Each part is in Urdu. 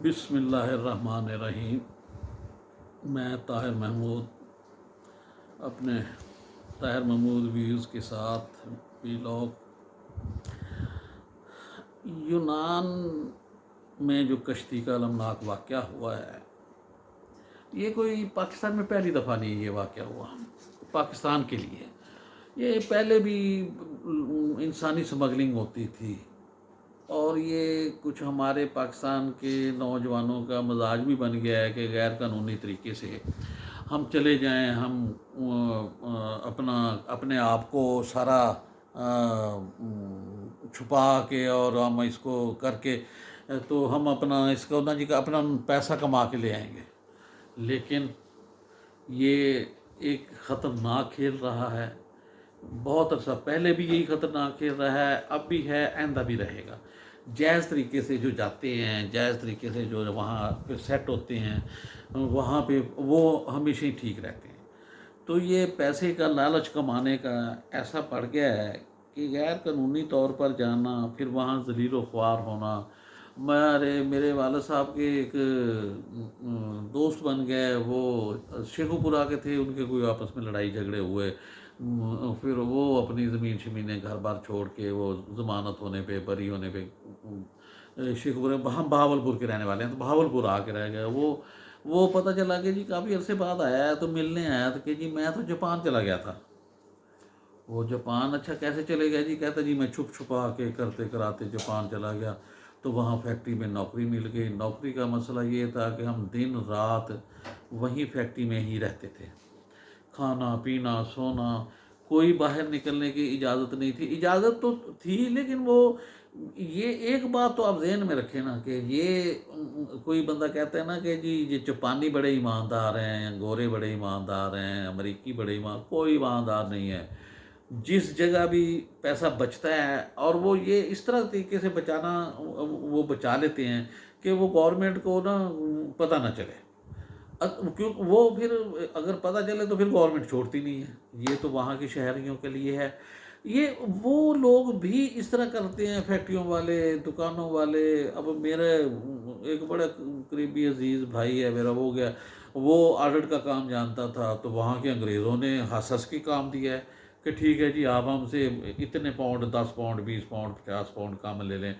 بسم اللہ الرحمن الرحیم۔ میں طاہر محمود اپنے طاہر محمود ویوز کے ساتھ ویلاگ یونان میں جو کشتی کا المناک واقعہ ہوا ہے، یہ کوئی پاکستان میں پہلی دفعہ نہیں یہ واقعہ ہوا پاکستان کے لیے۔ یہ پہلے بھی انسانی سمگلنگ ہوتی تھی، اور یہ کچھ ہمارے پاکستان کے نوجوانوں کا مزاج بھی بن گیا ہے کہ غیر قانونی طریقے سے ہم چلے جائیں، ہم اپنے آپ کو سارا چھپا کے اور ہم اس کو کر کے تو ہم اپنا پیسہ کما کے لے آئیں گے۔ لیکن یہ ایک خطرناک کھیل رہا ہے، بہت عرصہ پہلے بھی یہی خطرناک کھیل رہا ہے، اب بھی ہے، آئندہ بھی رہے گا۔ جائز طریقے سے جو جاتے ہیں، جائز طریقے سے جو وہاں پہ سیٹ ہوتے ہیں، وہاں پہ وہ ہمیشہ ہی ٹھیک رہتے ہیں۔ تو یہ پیسے کا لالچ کمانے کا ایسا پڑ گیا ہے کہ غیر قانونی طور پر جانا، پھر وہاں ذلیل و خوار ہونا۔ میرے والد صاحب کے ایک دوست بن گئے، وہ شیخو پورہ کے تھے، ان کے کوئی آپس میں لڑائی جھگڑے ہوئے، پھر وہ اپنی زمین شمینیں گھر بار چھوڑ کے وہ ضمانت ہونے پہ، بری ہونے پہ، شیخو پورہ، ہم بہاولپور کے رہنے والے ہیں تو بہاولپور آ کے رہ گئے۔ وہ پتہ چلا کہ جی کافی عرصے بعد آیا ہے تو ملنے آیا تو کہ جی میں تو جاپان چلا گیا تھا۔ وہ جاپان اچھا کیسے چلے گیا جی؟ کہتا جی میں چھپ چھپا کے کرتے کراتے جاپان چلا گیا، تو وہاں فیکٹری میں نوکری مل گئی۔ نوکری کا مسئلہ یہ تھا کہ ہم دن رات وہیں فیکٹری میں ہی رہتے تھے، کھانا پینا سونا، کوئی باہر نکلنے کی اجازت نہیں تھی۔ اجازت تو تھی لیکن یہ ایک بات تو آپ ذہن میں رکھیں نا کہ یہ کوئی بندہ کہتا ہے نا کہ جی یہ جاپانی بڑے ایماندار ہیں، گورے بڑے ایماندار ہیں، امریکی بڑے کوئی ایماندار نہیں ہے۔ جس جگہ بھی پیسہ بچتا ہے اور وہ یہ اس طرح طریقے سے وہ بچا لیتے ہیں کہ وہ گورنمنٹ کو نا پتہ نہ چلے، کیونکہ وہ پھر اگر پتہ چلے تو پھر گورنمنٹ چھوڑتی نہیں ہے۔ یہ تو وہاں کے شہریوں کے لیے ہے۔ یہ وہ لوگ بھی اس طرح کرتے ہیں، فیکٹریوں والے، دکانوں والے۔ اب میرا ایک بڑا قریبی عزیز بھائی ہے میرا، وہ گیا، وہ آڈٹ کا کام جانتا تھا، تو وہاں کے انگریزوں نے ہنس کے کام دیا ہے کہ ٹھیک ہے جی آپ ہم سے اتنے پاؤنڈ، 10 پاؤنڈ، 20 پاؤنڈ، 50 پاؤنڈ کم لے لیں،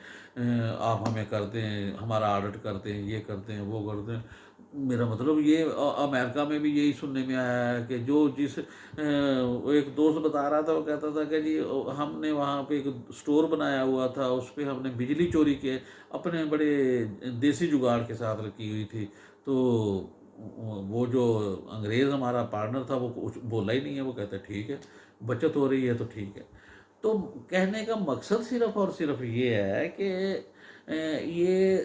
آپ ہمیں کر دیں، ہمارا آڈٹ کر دیں، یہ کر دیں، وہ کر دیں۔ میرا مطلب یہ امریکہ میں بھی یہی سننے میں آیا ہے کہ ایک دوست بتا رہا تھا، وہ کہتا تھا کہ جی ہم نے وہاں پہ ایک سٹور بنایا ہوا تھا، اس پہ ہم نے بجلی چوری کے اپنے بڑے دیسی جگاڑ کے ساتھ رکھی ہوئی تھی، تو وہ جو انگریز ہمارا پارٹنر تھا وہ کچھ بولا ہی نہیں ہے، وہ کہتا ہے ٹھیک ہے، بچت ہو رہی ہے تو ٹھیک ہے۔ تو کہنے کا مقصد صرف اور صرف یہ ہے کہ یہ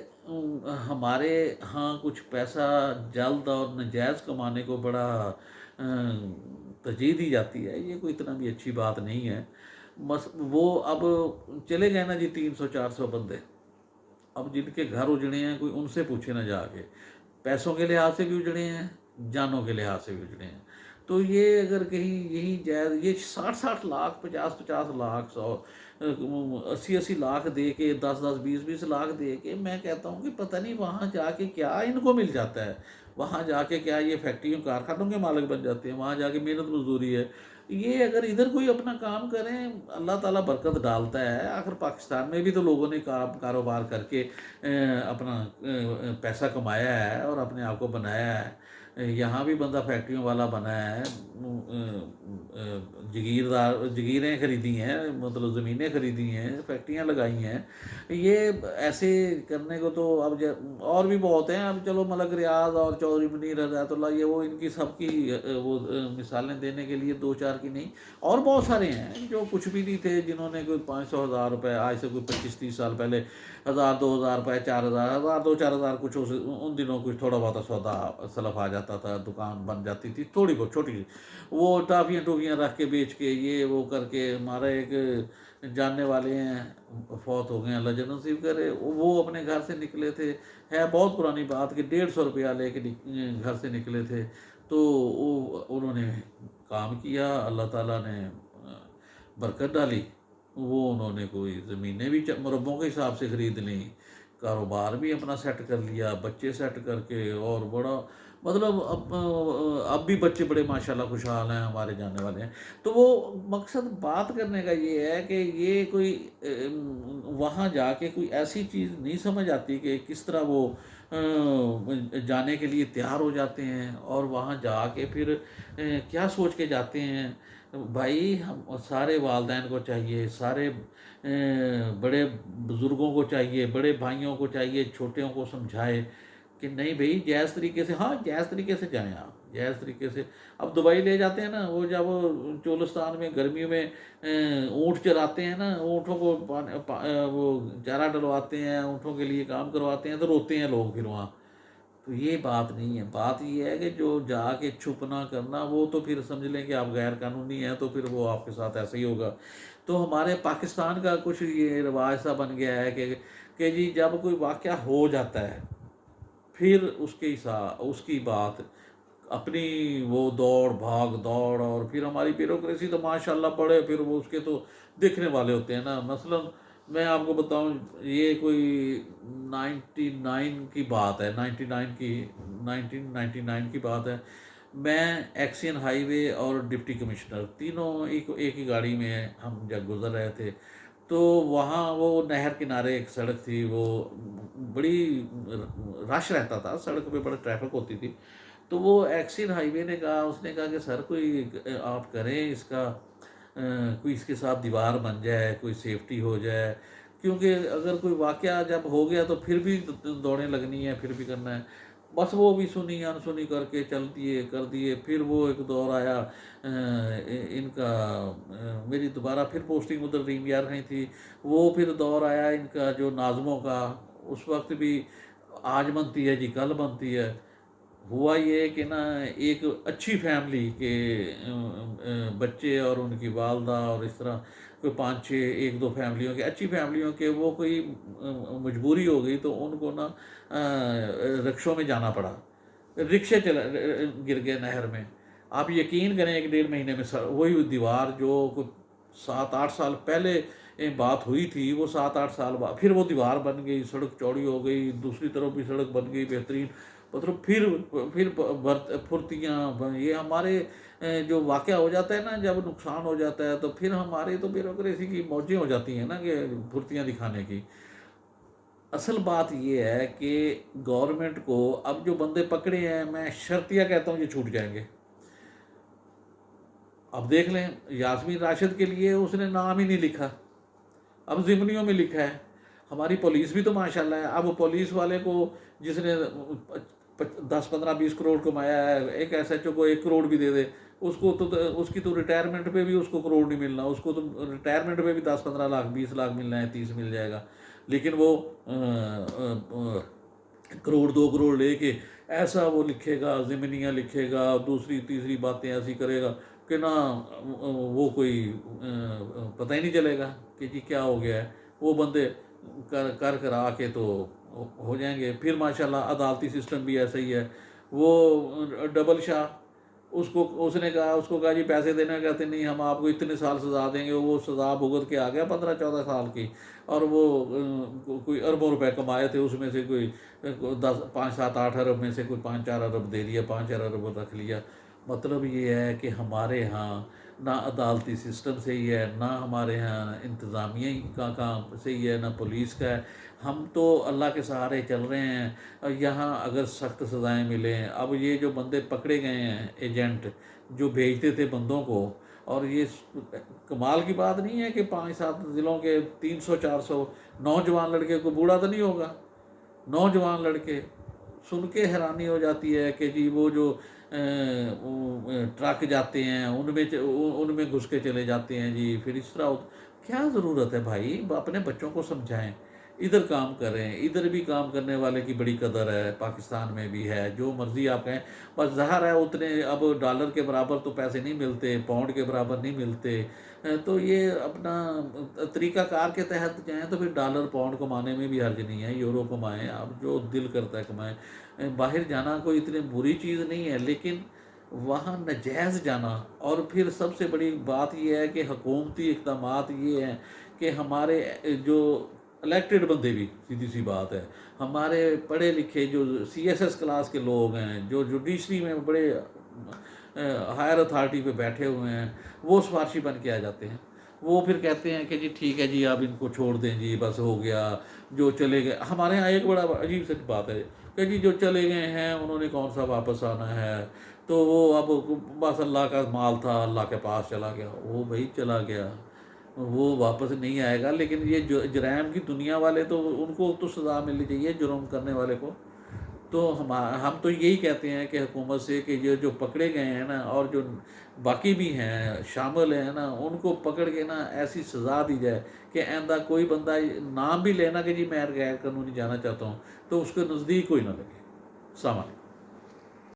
ہمارے ہاں کچھ پیسہ جلد اور ناجائز کمانے کو بڑا ترجیح دی جاتی ہے، یہ کوئی اتنا بھی اچھی بات نہیں ہے۔ وہ اب چلے گئے نا جی 300-400 بندے، اب جن کے گھر اجڑے ہیں کوئی ان سے پوچھے نہ جا کے، پیسوں کے لحاظ سے بھی اجڑے ہیں، جانوں کے لحاظ سے بھی اجڑے ہیں۔ تو یہ اگر کہیں یہی جائز، یہ 60-60 لاکھ، 50-50 لاکھ، 80-80 لاکھ دے کے، 10-10 20-20 لاکھ دے کے، میں کہتا ہوں کہ پتہ نہیں وہاں جا کے کیا ان کو مل جاتا ہے، وہاں جا کے کیا یہ فیکٹریوں کارخانوں کے مالک بن جاتے ہیں، وہاں جا کے محنت مزدوری ہے۔ یہ اگر ادھر کوئی اپنا کام کریں، اللہ تعالیٰ برکت ڈالتا ہے۔ آخر پاکستان میں بھی تو لوگوں نے کاروبار کر کے اپنا پیسہ کمایا ہے اور اپنے آپ کو بنایا ہے۔ یہاں بھی بندہ فیکٹریوں والا بنا ہے، جگیریں خریدی ہیں، مطلب زمینیں خریدی ہیں، فیکٹریاں لگائی ہیں۔ یہ ایسے کرنے کو تو اب اور بھی بہت ہیں۔ اب چلو ملک ریاض اور چودھری منیر رضایت اللہ، یہ وہ ان کی سب کی وہ مثالیں دینے کے لیے 2-4 کی نہیں، اور بہت سارے ہیں جو کچھ بھی نہیں تھے، جنہوں نے کوئی 500-1000 روپے، آج سے کوئی 25-30 سال پہلے 1000-2000 روپے، 4000، 1000-2-4000 کچھ ان دنوں کچھ تھوڑا بہت سودا سلف آ جاتا تھا، دکان بن جاتی تھی تھوڑی بہت چھوٹی سی، وہ ٹافیاں رکھ کے بیچ کے، یہ وہ کر کے۔ ہمارا ایک جاننے والے ہیں، فوت ہو گئے ہیں، اللہ جنت نصیب کرے، وہ اپنے گھر سے نکلے تھے، ہے بہت پرانی بات، کہ 150 روپیہ لے کے گھر سے نکلے تھے، تو انہوں نے کام کیا، اللہ تعالیٰ نے برکت ڈالی، وہ انہوں نے کوئی زمینیں بھی مربوں کے حساب سے خرید لیں، کاروبار بھی اپنا سیٹ کر لیا، بچے سیٹ کر کے، اور بڑا مطلب اب بھی بچے بڑے ماشاءاللہ خوشحال ہیں، ہمارے جانے والے ہیں۔ تو وہ مقصد بات کرنے کا یہ ہے کہ یہ کوئی وہاں جا کے کوئی ایسی چیز نہیں سمجھ آتی کہ کس طرح وہ جانے کے لیے تیار ہو جاتے ہیں، اور وہاں جا کے پھر کیا سوچ کے جاتے ہیں۔ بھائی ہم سارے والدین کو چاہیے، سارے بڑے بزرگوں کو چاہیے، بڑے بھائیوں کو چاہیے چھوٹوں کو سمجھائے کہ نہیں بھائی جائز طریقے سے، ہاں جائز طریقے سے جائیں آپ، جائز طریقے سے۔ اب دبئی لے جاتے ہیں نا، وہ جب چولستان میں گرمیوں میں اونٹ چراتے ہیں نا، اونٹوں کو وہ چارہ ڈلواتے ہیں، اونٹوں کے لیے کام کرواتے ہیں، تو روتے ہیں لوگ پھر وہاں۔ تو یہ بات نہیں ہے، بات یہ ہے کہ جو جا کے چھپنا کرنا، وہ تو پھر سمجھ لیں کہ آپ غیر قانونی ہیں، تو پھر وہ آپ کے ساتھ ایسا ہی ہوگا۔ تو ہمارے پاکستان کا کچھ یہ رواج سا بن گیا ہے کہ جی جب کوئی واقعہ ہو جاتا ہے، پھر اس کی بات اپنی وہ دوڑ بھاگ دوڑ، اور پھر ہماری بیوروکریسی تو ماشاءاللہ بڑے، پھر وہ اس کے تو دیکھنے والے ہوتے ہیں نا۔ مثلا میں آپ کو بتاؤں، یہ کوئی 99 کی بات ہے، 1999 کی بات ہے۔ میں ایکسین ہائی وے اور ڈپٹی کمشنر تینوں ایک ہی گاڑی میں ہم جب گزر رہے تھے، تو وہاں وہ نہر کنارے ایک سڑک تھی، وہ بڑی رش رہتا تھا، سڑک پہ بڑا ٹریفک ہوتی تھی۔ تو وہ ایکسین ہائی وے نے کہا، اس نے کہا کہ سر کوئی آپ کریں اس کا، کوئی اس کے ساتھ دیوار بن جائے، کوئی سیفٹی ہو جائے، کیونکہ اگر کوئی واقعہ جب ہو گیا تو پھر بھی دوڑیں لگنی ہے، پھر بھی کرنا ہے۔ بس وہ بھی سنی انسنی کر کے چل دیے کر دیے۔ پھر وہ ایک دور آیا ان کا، میری دوبارہ پھر پوسٹنگ ادھر ریم یار نہیں تھی، وہ پھر دور آیا ان کا جو ناظموں کا۔ اس وقت بھی آج بنتی ہے جی کل بنتی ہے۔ ہوا یہ کہ نا ایک اچھی فیملی کے بچے اور ان کی والدہ، اور اس طرح کوئی 5-6 1-2 فیملیوں کے، اچھی فیملیوں کے، وہ کوئی مجبوری ہو گئی تو ان کو نا رکشوں میں جانا پڑا، رکشے گر گئے نہر میں۔ آپ یقین کریں 1-1.5 مہینے میں وہی دیوار جو کوئی 7-8 سال پہلے بات ہوئی تھی، وہ 7-8 سال بعد پھر وہ دیوار بن گئی، سڑک چوڑی ہو گئی، دوسری طرف بھی سڑک بن گئی بہترین، مطلب پھر پھرتیاں یہ ہمارے جو واقعہ ہو جاتا ہے نا، جب نقصان ہو جاتا ہے تو پھر ہماری تو بیوروکریسی کی موجیں ہو جاتی ہیں نا کہ پھرتیاں دکھانے کی۔ اصل بات یہ ہے کہ گورنمنٹ کو اب جو بندے پکڑے ہیں، میں شرطیہ کہتا ہوں یہ چھوٹ جائیں گے۔ اب دیکھ لیں یاسمین راشد کے لیے اس نے نام ہی نہیں لکھا، اب ضمنیوں میں لکھا ہے۔ ہماری پولیس بھی تو ماشاءاللہ ہے، اب پولیس والے کو جس نے 10-15-20 کروڑ کمایا ہے، ایک ایس ایچ او کو 1 کروڑ بھی دے دے، اس کو تو اس کی تو ریٹائرمنٹ پہ بھی اس کو کروڑ نہیں ملنا، اس کو تو ریٹائرمنٹ پہ بھی 10-15 لاکھ 20 لاکھ ملنا ہے، 30 مل جائے گا۔ لیکن وہ کروڑ 2 کروڑ لے کے ایسا وہ لکھے گا، ضمنیاں لکھے گا، دوسری تیسری باتیں ایسی کرے گا کہ نا وہ کوئی پتہ ہی نہیں چلے گا کہ جی کیا ہو گیا ہے۔ وہ بندے کر آ کے تو ہو جائیں گے۔ پھر ماشاءاللہ عدالتی سسٹم بھی ایسا ہی ہے، وہ ڈبل شاہ، اس نے کہا، اس کو کہا جی پیسے دینا، کہتے نہیں ہم آپ کو اتنے سال سزا دیں گے، وہ سزا بھگت کے آ گیا 15-14 سال کی، اور وہ کوئی اربوں روپے کمائے تھے، اس میں سے کوئی 5-7-8 ارب میں سے کوئی 5-4 ارب دے دیا، 5-4 ارب رکھ لیا۔ مطلب یہ ہے کہ ہمارے ہاں نہ عدالتی سسٹم صحیح ہے، نہ ہمارے ہاں انتظامیہ کا کام صحیح ہے، نہ پولیس کا ہے۔ ہم تو اللہ کے سہارے چل رہے ہیں، اور یہاں اگر سخت سزائیں ملیں۔ اب یہ جو بندے پکڑے گئے ہیں ایجنٹ جو بھیجتے تھے بندوں کو، اور یہ کمال کی بات نہیں ہے کہ 5-7 ضلعوں کے 300-400 نوجوان لڑکے، کوئی بوڑھا تو نہیں ہوگا، نوجوان لڑکے، سن کے حیرانی ہو جاتی ہے کہ جی وہ جو ٹرک جاتے ہیں ان میں گھس کے چلے جاتے ہیں جی، پھر اس طرح کیا ضرورت ہے بھائی؟ اپنے بچوں کو سمجھائیں، ادھر کام کریں، ادھر بھی کام کرنے والے کی بڑی قدر ہے، پاکستان میں بھی ہے، جو مرضی آپ کہیں۔ بس ظاہر ہے اتنے اب ڈالر کے برابر تو پیسے نہیں ملتے، پاؤنڈ کے برابر نہیں ملتے، تو یہ اپنا طریقہ کار کے تحت جائیں تو پھر ڈالر پاؤنڈ کمانے میں بھی حرج نہیں ہے، یورو کمائیں، آپ جو دل کرتا ہے کمائیں۔ باہر جانا کوئی اتنی بری چیز نہیں ہے، لیکن وہاں ناجائز جانا، اور پھر سب سے بڑی بات یہ ہے کہ حکومتی اقدامات یہ ہیں کہ ہمارے جو الیکٹڈ بندے بھی، سیدھی سی بات ہے، ہمارے پڑھے لکھے جو سی ایس ایس کلاس کے لوگ ہیں، جو جوڈیشری میں بڑے ہائر اتھارٹی پہ بیٹھے ہوئے ہیں، وہ سفارشی بن کے آ جاتے ہیں. وہ پھر کہتے ہیں کہ جی ٹھیک ہے جی، آپ ان کو چھوڑ دیں جی، بس ہو گیا، جو چلے گئے. ہمارے یہاں ایک بڑا عجیب سی بات ہے کہ جی جو چلے گئے ہیں انہوں نے کون سا واپس آنا ہے، تو وہ اب بس اللہ کا مال تھا، اللہ کے پاس چلا گیا. وہ بھائی چلا گیا، وہ واپس نہیں آئے گا. لیکن یہ جو جرائم کی دنیا والے، تو ان کو تو سزا ملنی چاہیے جرم کرنے والے کو. تو ہم تو یہی کہتے ہیں کہ حکومت سے کہ یہ جو پکڑے گئے ہیں نا، اور جو باقی بھی ہیں شامل ہیں نا، ان کو پکڑ کے نا ایسی سزا دی جائے کہ آئندہ کوئی بندہ نام بھی لینا کہ جی میں غیر قانونی جانا چاہتا ہوں، تو اس کے نزدیک کوئی نہ لگے. السلام علیکم.